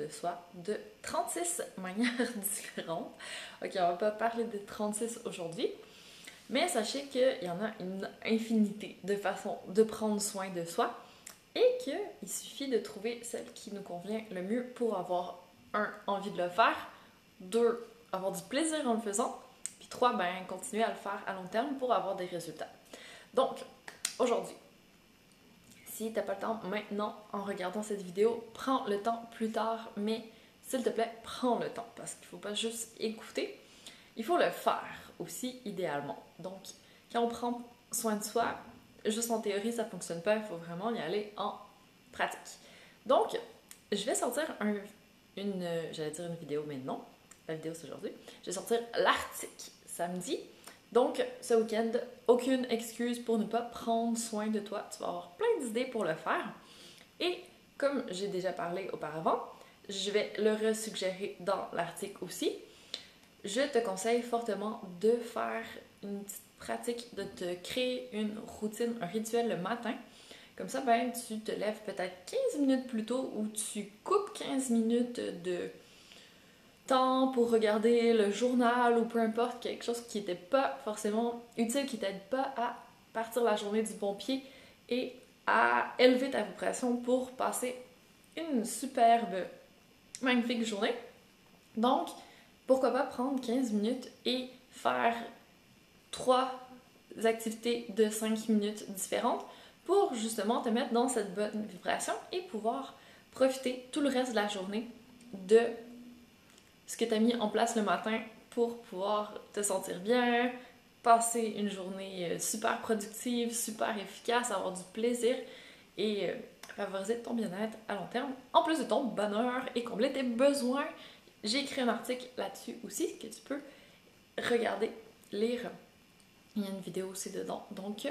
de soi de 36 manières différentes. Ok, on va pas parler de 36 aujourd'hui, mais sachez qu'il y en a une infinité de façons de prendre soin de soi et qu'il suffit de trouver celle qui nous convient le mieux pour avoir, un, envie de le faire, deux, avoir du plaisir en le faisant, puis trois, ben, continuer à le faire à long terme pour avoir des résultats. Donc, aujourd'hui, si t'as pas le temps maintenant en regardant cette vidéo, prends le temps plus tard, mais s'il te plaît, prends le temps parce qu'il faut pas juste écouter, il faut le faire aussi idéalement. Donc, quand on prend soin de soi, juste en théorie, ça fonctionne pas, il faut vraiment y aller en pratique. Donc, je vais sortir j'allais dire une vidéo, mais non, la vidéo c'est aujourd'hui. Je vais sortir l'article samedi. Donc, ce week-end, aucune excuse pour ne pas prendre soin de toi. Tu vas avoir plein d'idées pour le faire. Et comme j'ai déjà parlé auparavant, je vais le resuggérer dans l'article aussi. Je te conseille fortement de faire une petite pratique, de te créer une routine, un rituel le matin. Comme ça, ben, tu te lèves peut-être 15 minutes plus tôt ou tu coupes 15 minutes de temps pour regarder le journal ou peu importe, quelque chose qui n'était pas forcément utile, qui t'aide pas à partir la journée du bon pied et à élever ta vibration pour passer une superbe, magnifique journée. Donc, pourquoi pas prendre 15 minutes et faire 3 activités de 5 minutes différentes pour justement te mettre dans cette bonne vibration et pouvoir profiter tout le reste de la journée de ce que tu as mis en place le matin pour pouvoir te sentir bien, passer une journée super productive, super efficace, avoir du plaisir et favoriser ton bien-être à long terme, en plus de ton bonheur et combler tes besoins. J'ai écrit un article là-dessus aussi que tu peux regarder, lire. Il y a une vidéo aussi dedans. Donc,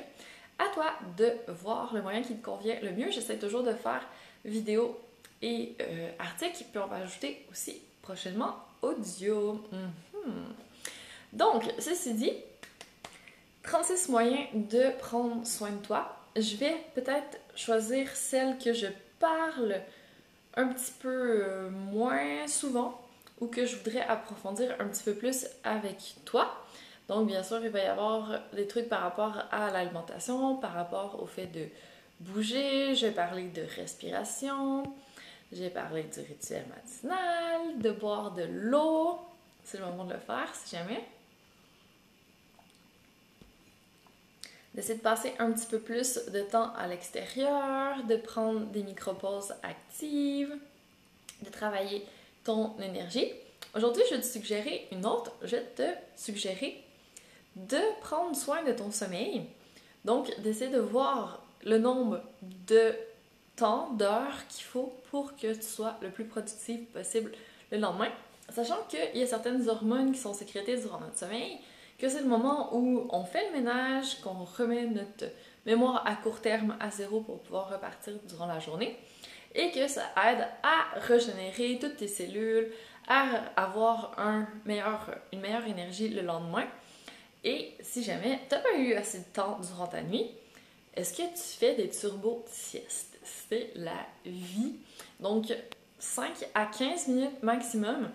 à toi de voir le moyen qui te convient le mieux. J'essaie toujours de faire vidéo et article, puis on va ajouter aussi prochainement audio. Donc, ceci dit, 36 moyens de prendre soin de toi. Je vais peut-être choisir celle que je parle un petit peu moins souvent ou que je voudrais approfondir un petit peu plus avec toi. Donc, bien sûr, il va y avoir des trucs par rapport à l'alimentation, par rapport au fait de bouger. Je vais parler de respiration. J'ai parlé du rituel matinal, de boire de l'eau. C'est le moment de le faire, si jamais. D'essayer de passer un petit peu plus de temps à l'extérieur, de prendre des micro-pauses actives, de travailler ton énergie. Aujourd'hui, je vais te suggérer une autre. Je vais te suggérer de prendre soin de ton sommeil. Donc, d'essayer de voir le nombre de temps, d'heures qu'il faut pour que tu sois le plus productif possible le lendemain. Sachant qu'il y a certaines hormones qui sont sécrétées durant notre sommeil, que c'est le moment où on fait le ménage, qu'on remet notre mémoire à court terme à zéro pour pouvoir repartir durant la journée et que ça aide à régénérer toutes tes cellules, à avoir une meilleure énergie le lendemain. Et si jamais tu n'as pas eu assez de temps durant ta nuit, est-ce que tu fais des turbo-siestes? C'est la vie. Donc, 5 à 15 minutes maximum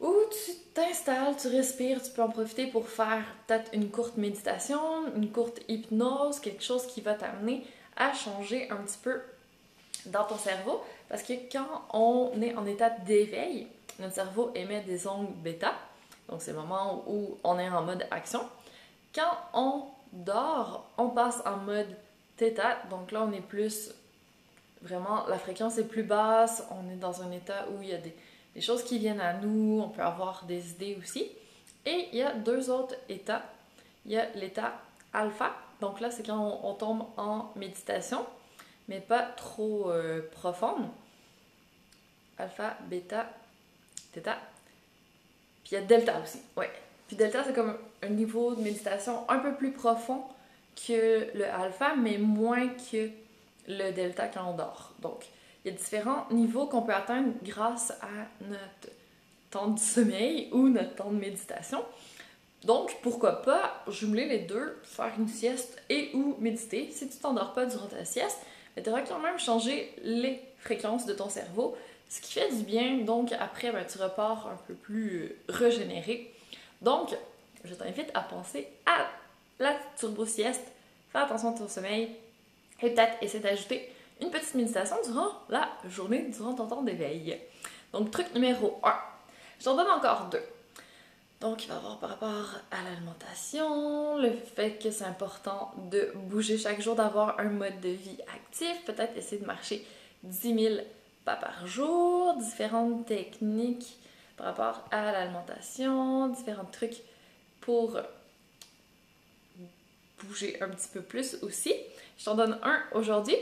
où tu t'installes, tu respires, tu peux en profiter pour faire peut-être une courte méditation, une courte hypnose, quelque chose qui va t'amener à changer un petit peu dans ton cerveau. Parce que quand on est en état d'éveil, notre cerveau émet des ondes bêta. Donc, c'est le moment où on est en mode action. Quand on dort, on passe en mode θ. Donc là, on est plus... Vraiment, la fréquence est plus basse. On est dans un état où il y a des choses qui viennent à nous. On peut avoir des idées aussi. Et il y a 2 autres états. Il y a l'état alpha. Donc là, c'est quand on tombe en méditation, mais pas trop profonde. Alpha, bêta, θ. Puis il y a delta aussi. Ouais. Puis delta, c'est comme un niveau de méditation un peu plus profond que le alpha, mais moins que le delta quand on dort. Donc, il y a différents niveaux qu'on peut atteindre grâce à notre temps de sommeil ou notre temps de méditation. Donc, pourquoi pas jumeler les deux, faire une sieste et ou méditer. Si tu t'endors pas durant ta sieste, tu auras quand même changé les fréquences de ton cerveau, ce qui fait du bien. Donc après, ben, tu repars un peu plus régénéré. Donc, je t'invite à penser à la turbo-sieste, faire attention à ton sommeil et peut-être essayer d'ajouter une petite méditation durant la journée, durant ton temps d'éveil. Donc, truc numéro 1. Je t'en donne encore 2. Donc, il va y avoir par rapport à l'alimentation, le fait que c'est important de bouger chaque jour, d'avoir un mode de vie actif, peut-être essayer de marcher 10 000 pas par jour, différentes techniques par rapport à l'alimentation, différents trucs pour bouger un petit peu plus aussi. Je t'en donne un aujourd'hui.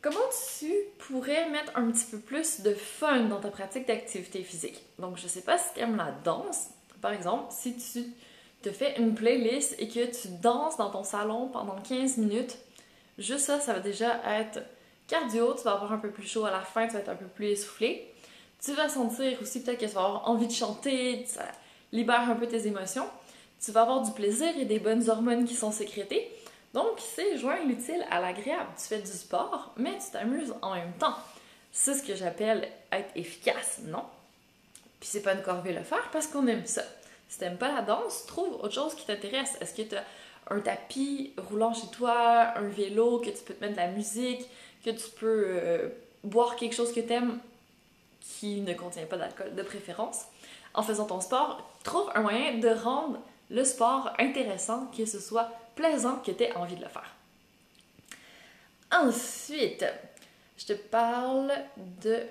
Comment tu pourrais mettre un petit peu plus de fun dans ta pratique d'activité physique? Donc, je sais pas si tu aimes la danse. Par exemple, si tu te fais une playlist et que tu danses dans ton salon pendant 15 minutes, juste ça, ça va déjà être cardio, tu vas avoir un peu plus chaud à la fin, tu vas être un peu plus essoufflé. Tu vas sentir aussi peut-être que tu vas avoir envie de chanter, ça libère un peu tes émotions. Tu vas avoir du plaisir et des bonnes hormones qui sont sécrétées. Donc, c'est joindre l'utile à l'agréable. Tu fais du sport, mais tu t'amuses en même temps. C'est ce que j'appelle être efficace, non? Puis c'est pas une corvée le faire parce qu'on aime ça. Si t'aimes pas la danse, trouve autre chose qui t'intéresse. Est-ce que t'as un tapis roulant chez toi, un vélo, que tu peux te mettre de la musique, que tu peux boire quelque chose que t'aimes qui ne contient pas d'alcool de préférence? En faisant ton sport, trouve un moyen de rendre le sport intéressant, que ce soit plaisant, que tu aies envie de le faire. Ensuite, je te parle de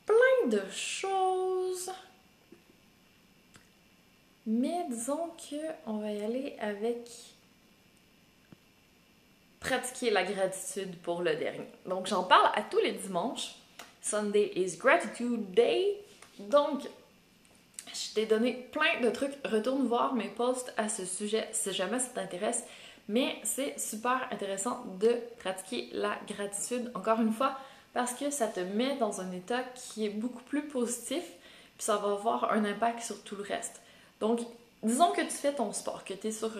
plein de choses. Mais disons qu'on va y aller avec pratiquer la gratitude pour le dernier. Donc, j'en parle à tous les dimanches. Sunday is Gratitude Day. Donc, je t'ai donné plein de trucs. Retourne voir mes posts à ce sujet si jamais ça t'intéresse. Mais c'est super intéressant de pratiquer la gratitude, encore une fois, parce que ça te met dans un état qui est beaucoup plus positif, puis ça va avoir un impact sur tout le reste. Donc, disons que tu fais ton sport, que tu es sur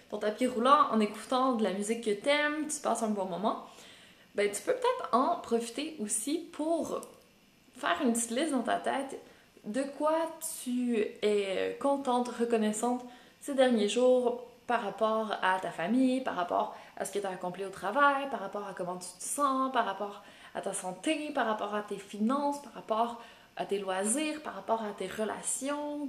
ton tapis roulant en écoutant de la musique que tu aimes, tu passes un bon moment, ben tu peux peut-être en profiter aussi pour faire une petite liste dans ta tête de quoi tu es contente, reconnaissante ces derniers jours par rapport à ta famille, par rapport à ce que tu as accompli au travail, par rapport à comment tu te sens, par rapport à ta santé, par rapport à tes finances, par rapport à tes loisirs, par rapport à tes relations.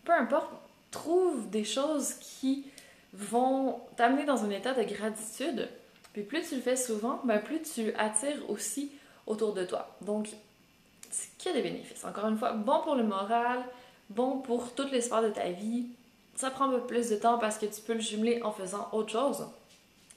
Peu importe, trouve des choses qui vont t'amener dans un état de gratitude. Puis plus tu le fais souvent, ben plus tu attires aussi autour de toi. Donc, c'est que des bénéfices. Encore une fois, bon pour le moral, bon pour toutes les sphères de ta vie. Ça prend un peu plus de temps parce que tu peux le jumeler en faisant autre chose.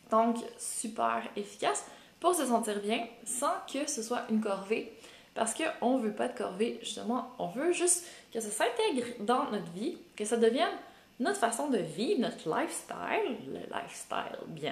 Donc, super efficace pour se sentir bien sans que ce soit une corvée. Parce qu'on ne veut pas de corvée, justement. On veut juste que ça s'intègre dans notre vie, que ça devienne notre façon de vivre, notre lifestyle, le lifestyle bien